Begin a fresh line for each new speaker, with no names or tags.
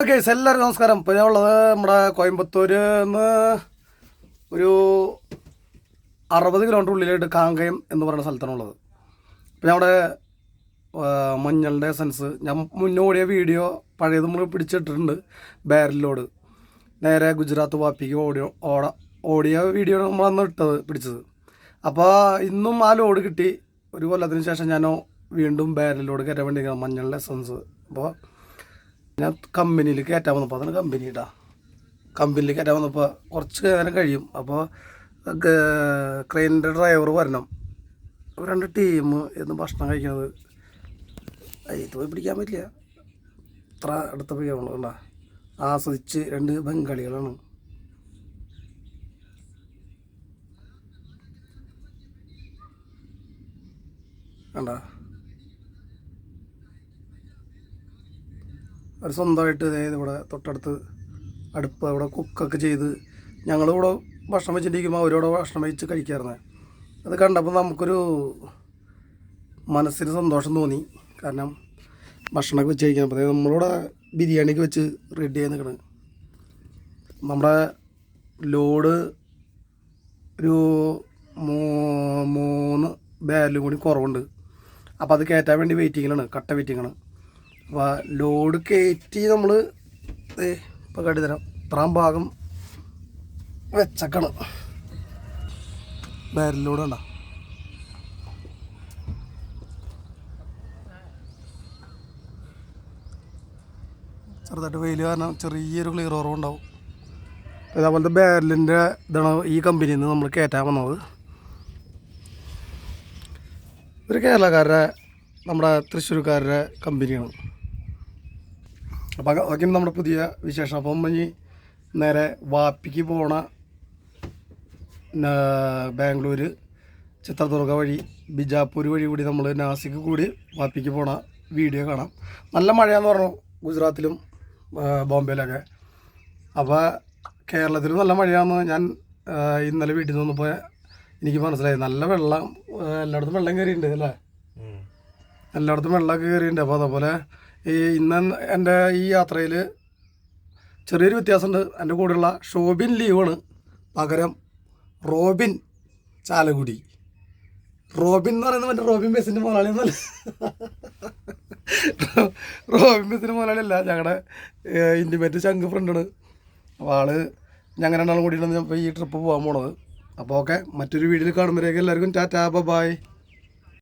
Okay, എല്ലാവർക്കും നമസ്കാരം. ഇപ്പോൾ ഞാൻ ഉള്ളത് നമ്മുടെ കോയമ്പത്തൂരിൽ നിന്ന് ഒരു 60 കിലോമീറ്റർ ഉള്ളിലായിട്ട് കാങ്കയം എന്ന് പറയുന്ന സ്ഥലത്താണുള്ളത്. അപ്പോൾ ഞാൻ അവിടെ മഞ്ഞളുടെ എസൻസ് ഞാൻ മുന്നേ ഓടിയ വീഡിയോ പഴയത് നമ്മൾ പിടിച്ചിട്ടിട്ടുണ്ട്. ബാരലിലോട് നേരെ ഗുജറാത്ത് വാപ്പിക്ക് ഓടിയ വീഡിയോ നമ്മൾ അന്ന് പിടിച്ചത്. അപ്പോൾ ഇന്നും ആ ലോഡ് കിട്ടി. ഒരു കൊല്ലത്തിന് ശേഷം ഞാൻ വീണ്ടും ബാരലിലോട് കയറ്റാൻ വേണ്ടി മഞ്ഞളുടെ എസൻസ്. അപ്പോൾ ഞാൻ കമ്പനിയിൽ കയറ്റാൻ വന്നപ്പോൾ അതാണ് കമ്പനിയിൽ കയറ്റാൻ വന്നപ്പോൾ കുറച്ച് നേരം കഴിയും. അപ്പോൾ ക്രെയിനിൻ്റെ ഡ്രൈവർ വരണം. 2 ടീം എന്ന് ഭക്ഷണം കഴിക്കുന്നത് ഇത് പോയി പിടിക്കാൻ പറ്റില്ല. ഇത്ര അടുത്ത പിടിക്കാനുള്ളൂ. കണ്ടാ, ആസ്വദിച്ച് 2 ബംഗാളികളാണ്. കണ്ടാ, അവർ സ്വന്തമായിട്ട് ഇവിടെ തൊട്ടടുത്ത് അടുപ്പ് അവിടെ കുക്കൊക്കെ ചെയ്ത് ഞങ്ങളിവിടെ ഭക്ഷണം വെച്ചിട്ടിരിക്കുമ്പോൾ അവരോട് ഭക്ഷണം വെച്ച് കഴിക്കാറുണ്ട്. അത് കണ്ടപ്പോൾ നമുക്കൊരു മനസ്സിന് സന്തോഷം തോന്നി. കാരണം ഭക്ഷണമൊക്കെ വെച്ച് കഴിക്കാൻ നമ്മളിവിടെ ബിരിയാണിക്ക് വെച്ച് റെഡി ആയി നിൽക്കണം. നമ്മുടെ ലോഡ് ഒരു 3 ബാരലും കൂടി കുറവുണ്ട്. അപ്പോൾ അത് കയറ്റാൻ വേണ്ടി വെയിറ്റിങ്ങിലാണ്, കട്ട വെയിറ്റിങ്ങാണ്. അപ്പോൾ ലോഡ് കയറ്റി നമ്മൾ ഇപ്പോൾ കാട്ടിത്തരാം. ഇത്രാം ഭാഗം വെച്ചക്കണം ബാരലിലൂടെ. ഉണ്ടോ, ചെറുതായിട്ട് വെയിൽ കാരണം ചെറിയൊരു ക്ലിയർ കുറവുണ്ടാവും. അതേപോലത്തെ ബാരലിൻ്റെ ഇതാണ് ഈ കമ്പനിയിൽ നിന്ന് നമ്മൾ കയറ്റാൻ വന്നത്. ഒരു കേരളക്കാരുടെ നമ്മുടെ തൃശ്ശൂർക്കാരുടെ കമ്പനിയാണ്. അപ്പോൾ അതൊക്കെയാണ് നമ്മുടെ പുതിയ വിശേഷം. അപ്പം ഇനി നേരെ വാപ്പിക്ക് പോണ ബാംഗ്ലൂർ ചിത്രദുർഗ വഴി ബിജാപ്പൂർ വഴി കൂടി നമ്മൾ നാസിക്ക് കൂടി വാപ്പിക്ക് പോണ വീഡിയോ കാണാം. നല്ല മഴയാന്ന് പറഞ്ഞു ഗുജറാത്തിലും ബോംബെയിലൊക്കെ. അപ്പോൾ കേരളത്തിലും നല്ല മഴയാണെന്ന് ഞാൻ ഇന്നലെ വീട്ടിൽ നിന്ന് വന്നപ്പോൾ എനിക്ക് മനസ്സിലായി. നല്ല വെള്ളം എല്ലായിടത്തും വെള്ളം കയറിയിട്ടുണ്ട് അല്ലേ, എല്ലായിടത്തും വെള്ളമൊക്കെ കയറിയിട്ടുണ്ട്. അപ്പോൾ അതേപോലെ ഇന്ന് എൻ്റെ ഈ യാത്രയിൽ ചെറിയൊരു വ്യത്യാസമുണ്ട്. എൻ്റെ കൂടെയുള്ള ഷോബിൻ ലീവാണ്, പകരം റോബിൻ ചാലക്കുടി. റോബിൻ എന്ന് പറയുന്നത് മറ്റേ റോബിൻ ബസ്സിൻ്റെ മുതലാളി എന്നല്ല, റോബിൻ ബസ്സിൻ്റെ മുതലാളിയല്ല, ഞങ്ങളുടെ ഇൻറ്റിമേറ്റ് ചങ്ക് ഫ്രണ്ടാണ്. അപ്പോൾ ഞങ്ങൾ 2 കൂടിയിട്ടാണ് ഇപ്പോൾ ഈ ട്രിപ്പ് പോകാൻ പോണത്. അപ്പോൾ ഓക്കെ, മറ്റൊരു വീഡിയോയിൽ കാണുമ്പോഴേക്കും എല്ലാവർക്കും ടാറ്റാ ബൈ.